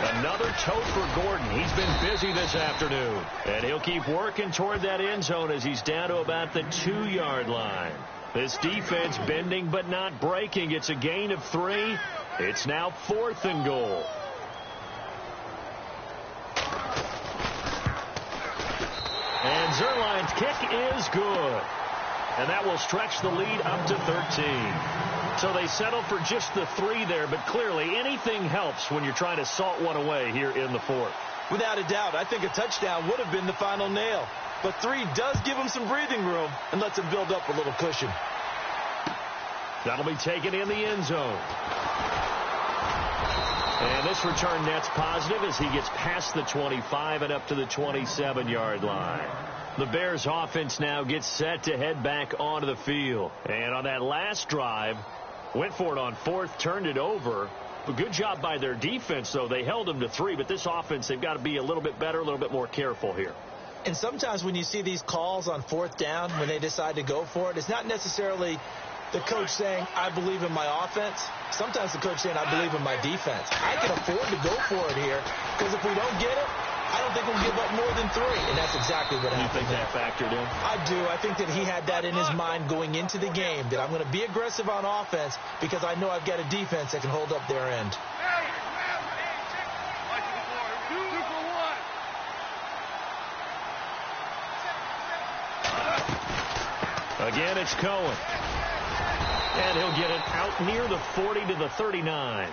S2: Another tote for Gordon. He's been busy this afternoon. And he'll keep working toward that end zone as he's down to about the 2-yard line. This defense bending but not breaking. It's a gain of 3. It's now 4th and goal. And Zerline's kick is good. And that will stretch the lead up to 13. So they settle for just the 3 there, but clearly anything helps when you're trying to salt one away here in the 4th.
S3: Without a doubt, I think a touchdown would have been the final nail. But 3 does give them some breathing room and lets them build up a little cushion.
S2: That'll be taken in the end zone. And this return net's positive as he gets past the 25 and up to the 27-yard line. The Bears offense now gets set to head back onto the field. And on that last drive, went for it on fourth, turned it over. But good job by their defense, though. They held them to 3, but this offense, they've got to be a little bit better, a little bit more careful here.
S3: And sometimes when you see these calls on fourth down, when they decide to go for it, it's not necessarily the coach saying, I believe in my offense. Sometimes the coach saying, I believe in my defense. I can afford to go for it here because if we don't get it, I don't think we'll give up more than 3. And that's exactly what happened.
S2: You think that factored in?
S3: I do. I think that he had that in his mind going into the game, that I'm going to be aggressive on offense because I know I've got a defense that can hold up their end.
S2: Again, it's Cohen. And he'll get it out near the 40 to the 39.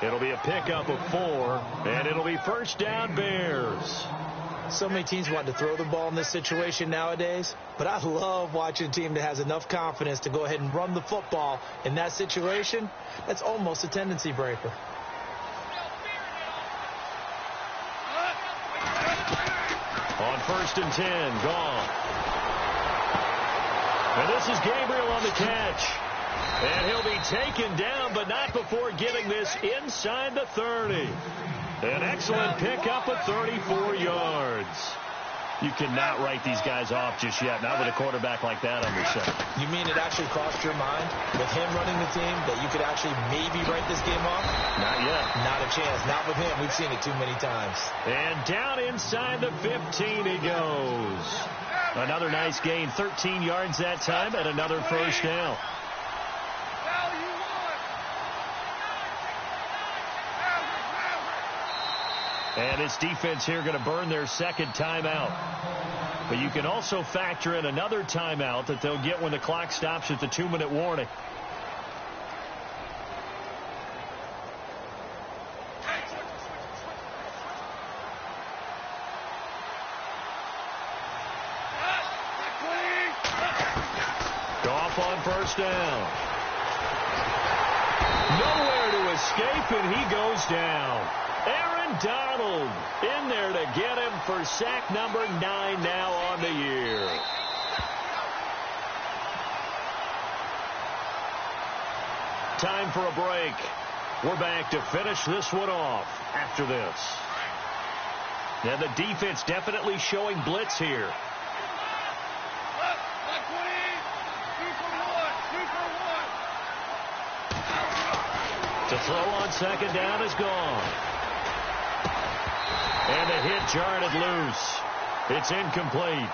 S2: It'll be a pickup of 4, and it'll be first down Bears.
S3: So many teams want to throw the ball in this situation nowadays, but I love watching a team that has enough confidence to go ahead and run the football in that situation. That's almost a tendency breaker.
S2: On 1st and 10, gone. And this is Gabriel on the catch. And he'll be taken down, but not before getting this inside the 30. An excellent pickup of 34 yards. You cannot write these guys off just yet, not with a quarterback like that under center.
S3: You mean it actually crossed your mind with him running the team that you could actually maybe write this game off?
S2: Not yet.
S3: Not a chance. Not with him. We've seen it too many times.
S2: And down inside the 15 he goes. Another nice gain, 13 yards that time, and another first down. And this defense here going to burn their second timeout. But you can also factor in another timeout that they'll get when the clock stops at the 2-minute warning. Goff on first down. Nowhere to escape, and he goes down. Aaron Donald in there to get him for sack number 9 now on the year. Time for a break. We're back to finish this one off after this. And the defense definitely showing blitz here. To throw on second down is gone. And the hit jarred it loose. It's incomplete.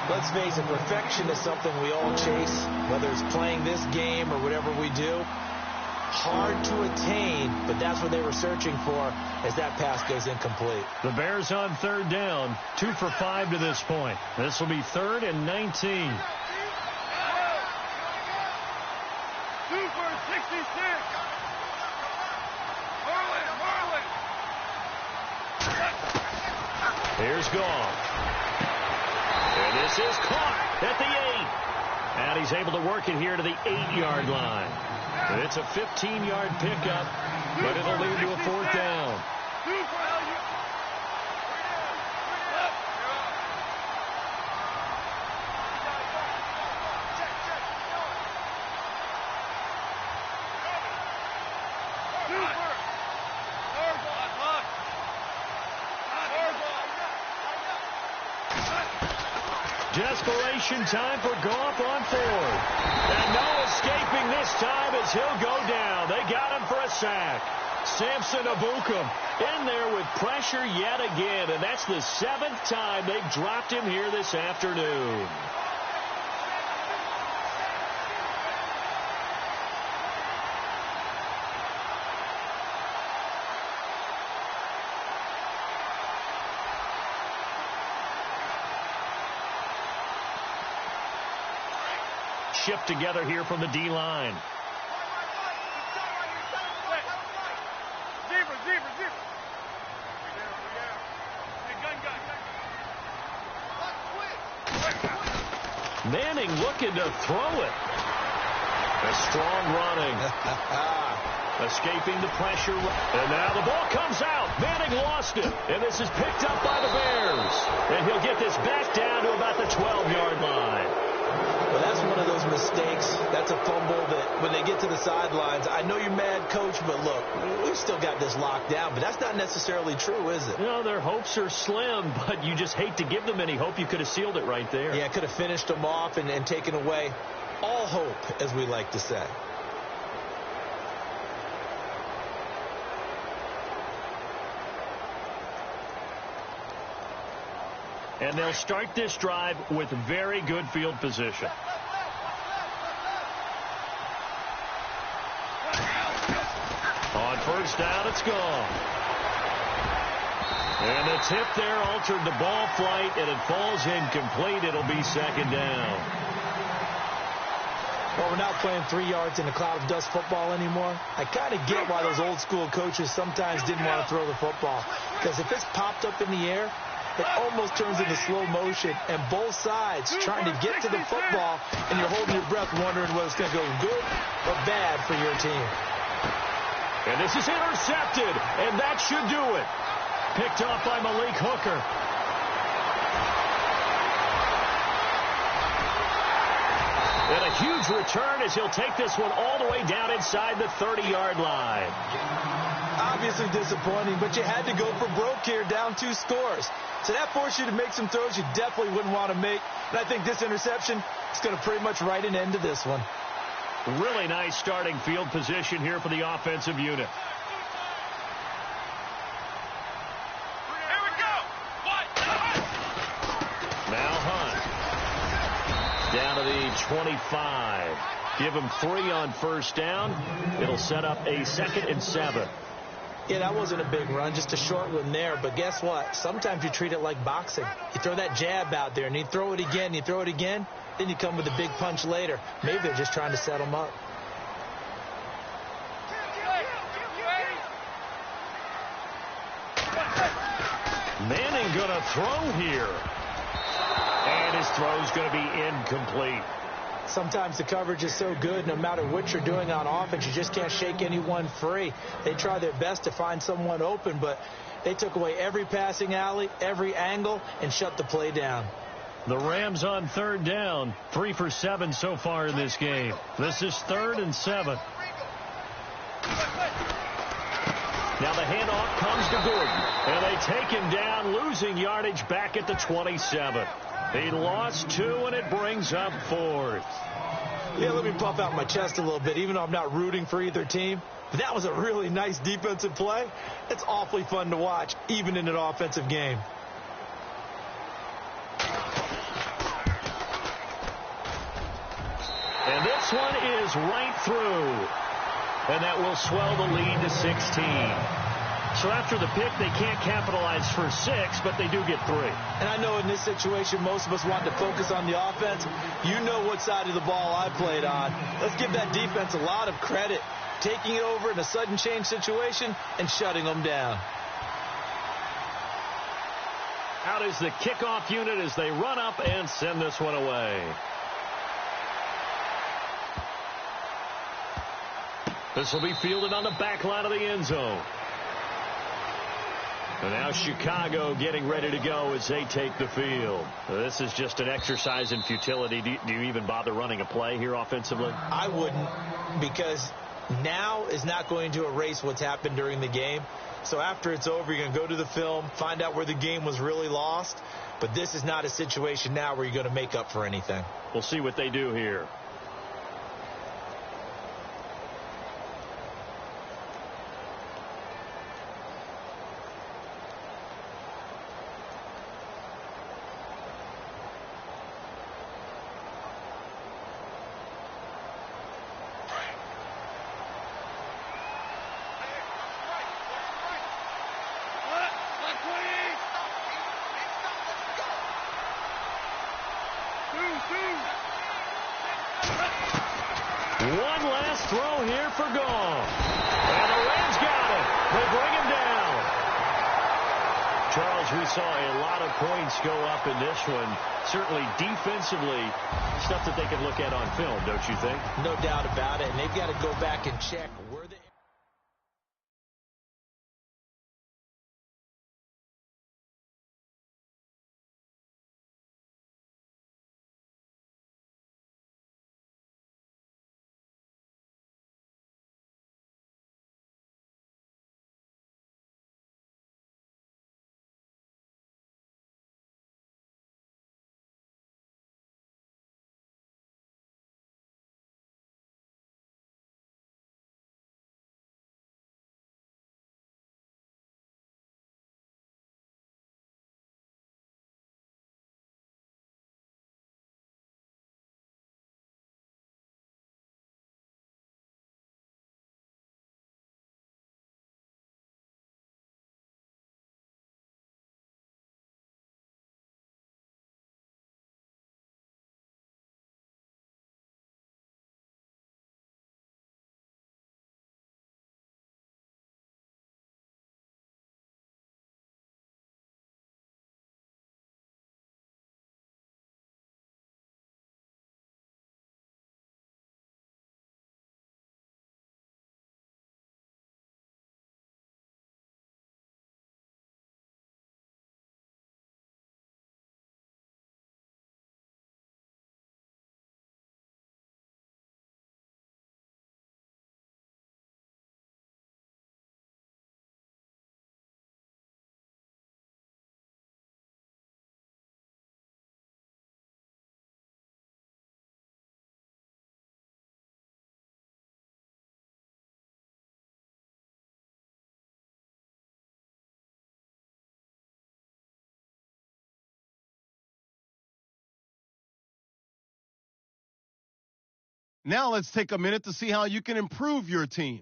S3: Let's face it, perfection is something we all chase, whether it's playing this game or whatever we do. Hard to attain, but that's what they were searching for as that pass goes incomplete.
S2: The Bears on 3rd down, 2 for 5 to this point. This will be 3rd and 19.
S4: 2 for 66.
S2: Here's Goff. And this is caught at the 8. And he's able to work it here to the 8-yard line. It's a 15-yard pickup, but it'll lead to a 4th down. Desperation time for Goff on 4th. And no escaping this time as he'll go down. They got him for a sack. Samson Abukum in there with pressure yet again. And that's the 7th time they've dropped him here this afternoon. Shipped together here from the D-line. Manning looking to throw it. A strong running. Escaping the pressure. And now the ball comes out. Manning lost it. And this is picked up by the Bears. And he'll get this back down to about the 12-yard line.
S3: Well, that's one of those mistakes. That's a fumble that when they get to the sidelines, I know you're mad, Coach, but look, we've still got this locked down. But that's not necessarily true, is it?
S2: You know, their hopes are slim, but you just hate to give them any hope. You could have sealed it right there.
S3: Yeah, could have finished them off and taken away all hope, as we like to say.
S2: And they'll start this drive with very good field position. On first down, it's gone. And the tip there altered the ball flight, and it falls incomplete. It'll be second down.
S3: Well, we're not playing 3 yards in a cloud of dust football anymore. I kind of get why those old school coaches sometimes didn't want to throw the football. Because if it's popped up in the air, it almost turns into slow motion, and both sides trying to get to the football, and you're holding your breath wondering whether it's going to go good or bad for your team.
S2: And this is intercepted, and that should do it. Picked off by Malik Hooker. And a huge return as he'll take this one all the way down inside the 30-yard line.
S3: Obviously disappointing, but you had to go for broke here, down 2 scores. So that forced you to make some throws you definitely wouldn't want to make. And I think this interception is going to pretty much write an end to this one.
S2: Really nice starting field position here for the offensive unit.
S4: Here we go.
S2: Now Hunt. Down to the 25. Give him 3 on first down. It'll set up a 2nd and 7.
S3: Yeah, that wasn't a big run, just a short one there. But guess what? Sometimes you treat it like boxing. You throw that jab out there, and you throw it again, you throw it again, then you come with a big punch later. Maybe they're just trying to set them up.
S2: Manning going to throw here. And his throw's going to be incomplete.
S3: Sometimes the coverage is so good, no matter what you're doing on offense, you just can't shake anyone free. They try their best to find someone open, but they took away every passing alley, every angle, and shut the play down.
S2: The Rams on 3rd down, 3 for 7 so far in this game. This is 3rd and 7. Now the handoff comes to Gordon, and they take him down, losing yardage back at the 27. He lost 2, and it brings up 4th.
S3: Yeah, let me puff out my chest a little bit, even though I'm not rooting for either team. But that was a really nice defensive play. It's awfully fun to watch, even in an offensive game.
S2: And this one is right through. And that will swell the lead to 16. So after the pick, they can't capitalize for 6, but they do get 3.
S3: And I know in this situation, most of us want to focus on the offense. You know what side of the ball I played on. Let's give that defense a lot of credit, taking it over in a sudden change situation and shutting them down.
S2: Out is the kickoff unit as they run up and send this one away. This will be fielded on the back line of the end zone. And now Chicago getting ready to go as they take the field. This is just an exercise in futility. Do you even bother running a play here offensively?
S3: I wouldn't, because now is not going to erase what's happened during the game. So after it's over, you're going to go to the film, find out where the game was really lost. But this is not a situation now where you're going to make up for anything.
S2: We'll see what they do here. One last throw here for Goff. And the Rams got it. They bring him down. Charles, we saw a lot of points go up in this one. Certainly defensively, stuff that they can look at on film, don't you think?
S3: No doubt about it. And they've got to go back and check where they
S1: Now let's take a minute to see how you can improve your team.